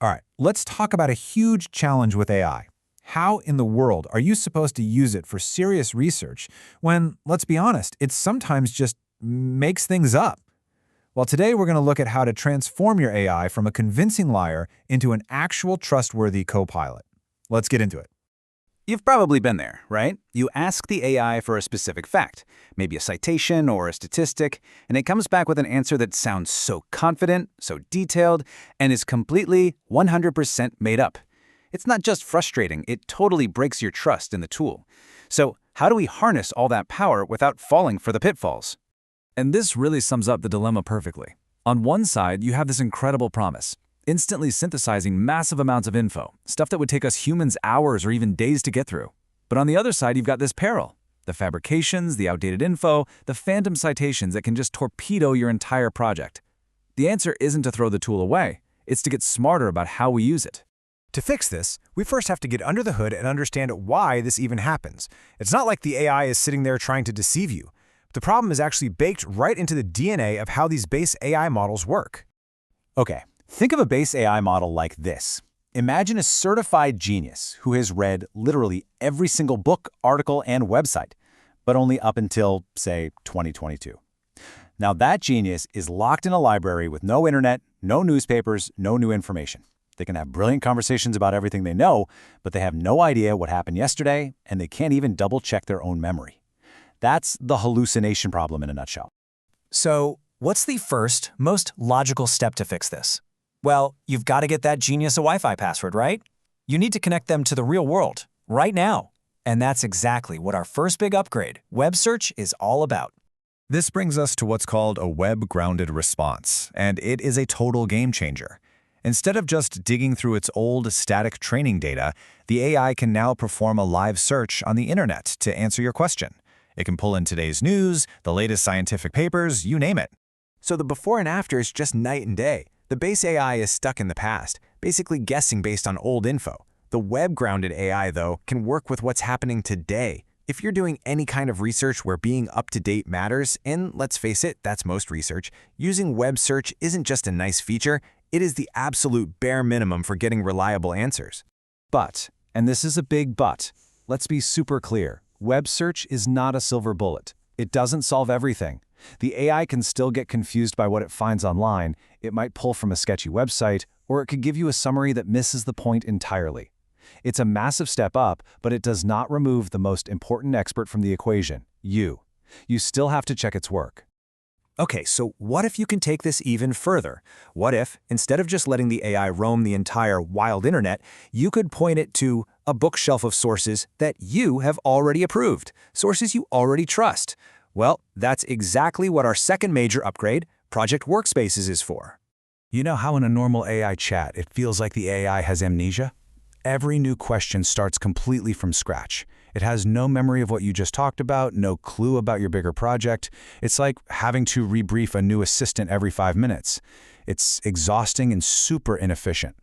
All right, let's talk about a huge challenge with AI. How in the world are you supposed to use it for serious research when, let's be honest, it sometimes just makes things up? Well, today we're going to look at how to transform your AI from a convincing liar into an actual trustworthy co-pilot. Let's get into it. You've probably been there, right? You ask the AI for a specific fact, maybe a citation or a statistic, and it comes back with an answer that sounds so confident, so detailed, and is completely 100% made up. It's not just frustrating, it totally breaks your trust in the tool. So, how do we harness all that power without falling for the pitfalls? And this really sums up the dilemma perfectly. On one side, you have this incredible promise, instantly synthesizing massive amounts of info, stuff that would take us humans hours or even days to get through. But on the other side, you've got this peril. The fabrications, the outdated info, the phantom citations that can just torpedo your entire project. The answer isn't to throw the tool away, it's to get smarter about how we use it. To fix this, we first have to get under the hood and understand why this even happens. It's not like the AI is sitting there trying to deceive you. The problem is actually baked right into the DNA of how these base AI models work. Okay, think of a base AI model like this. Imagine a certified genius who has read literally every single book, article, and website, but only up until, say, 2022. Now that genius is locked in a library with no internet, no newspapers, no new information. They can have brilliant conversations about everything they know, but they have no idea what happened yesterday, and they can't even double-check their own memory. That's the hallucination problem in a nutshell. So, what's the first, most logical step to fix this? Well, you've got to get that genius a Wi-Fi password, right? You need to connect them to the real world, right now. And that's exactly what our first big upgrade, Web Search, is all about. This brings us to what's called a web-grounded response, and it is a total game changer. Instead of just digging through its old static training data, the AI can now perform a live search on the internet to answer your question. It can pull in today's news, the latest scientific papers, you name it. So the before and after is just night and day. The base AI is stuck in the past, basically guessing based on old info. The web-grounded AI, though, can work with what's happening today. If you're doing any kind of research where being up-to-date matters, and let's face it, that's most research, using web search isn't just a nice feature, it is the absolute bare minimum for getting reliable answers. But, and this is a big but, let's be super clear, web search is not a silver bullet. It doesn't solve everything. The AI can still get confused by what it finds online, it might pull from a sketchy website, or it could give you a summary that misses the point entirely. It's a massive step up, but it does not remove the most important expert from the equation, you. You still have to check its work. Okay, so what if you can take this even further? What if, instead of just letting the AI roam the entire wild internet, you could point it to a bookshelf of sources that you have already approved, sources you already trust? Well, that's exactly what our second major upgrade, Project Workspaces, is for. You know how in a normal AI chat, it feels like the AI has amnesia? Every new question starts completely from scratch. It has no memory of what you just talked about, no clue about your bigger project. It's like having to rebrief a new assistant every 5 minutes. It's exhausting and super inefficient.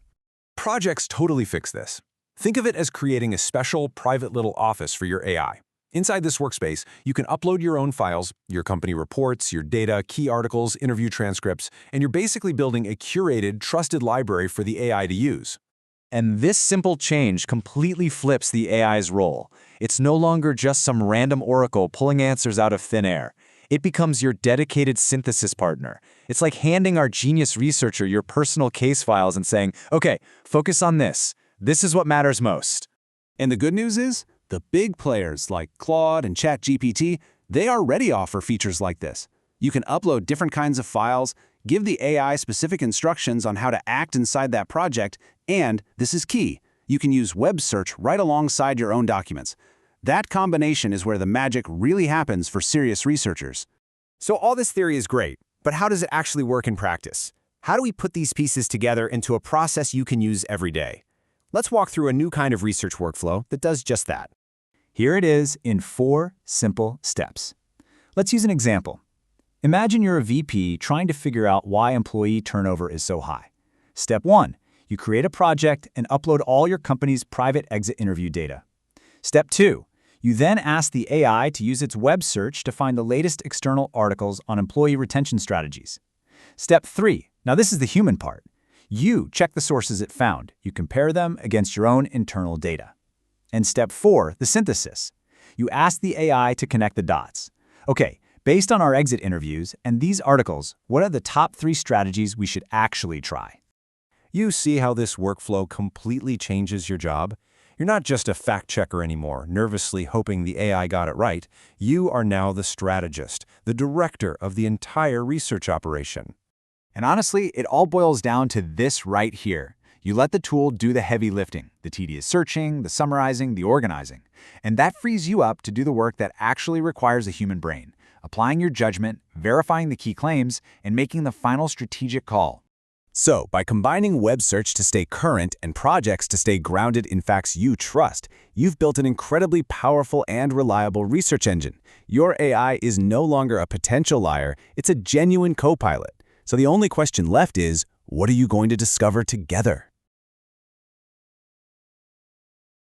Projects totally fix this. Think of it as creating a special, private little office for your AI. Inside this workspace, you can upload your own files, your company reports, your data, key articles, interview transcripts, and you're basically building a curated, trusted library for the AI to use. And this simple change completely flips the AI's role. It's no longer just some random oracle pulling answers out of thin air. It becomes your dedicated synthesis partner. It's like handing our genius researcher your personal case files and saying, okay, focus on this. This is what matters most. And the good news is, the big players like Claude and ChatGPT, they already offer features like this. You can upload different kinds of files, give the AI specific instructions on how to act inside that project, and, this is key, you can use web search right alongside your own documents. That combination is where the magic really happens for serious researchers. So all this theory is great, but how does it actually work in practice? How do we put these pieces together into a process you can use every day? Let's walk through a new kind of research workflow that does just that. Here it is in 4 simple steps. Let's use an example. Imagine you're a VP trying to figure out why employee turnover is so high. Step 1. You create a project and upload all your company's private exit interview data. Step 2. You then ask the AI to use its web search to find the latest external articles on employee retention strategies. Step 3. Now this is the human part. You check the sources it found. You compare them against your own internal data. And step 4, the synthesis. You ask the AI to connect the dots. Okay, based on our exit interviews and these articles, what are the top 3 strategies we should actually try? You see how this workflow completely changes your job? You're not just a fact checker anymore, nervously hoping the AI got it right. You are now the strategist, the director of the entire research operation. And honestly, it all boils down to this right here. You let the tool do the heavy lifting, the tedious searching, the summarizing, the organizing. And that frees you up to do the work that actually requires a human brain, applying your judgment, verifying the key claims, and making the final strategic call. So, by combining web search to stay current and projects to stay grounded in facts you trust, you've built an incredibly powerful and reliable research engine. Your AI is no longer a potential liar, it's a genuine co-pilot. So the only question left is, what are you going to discover together?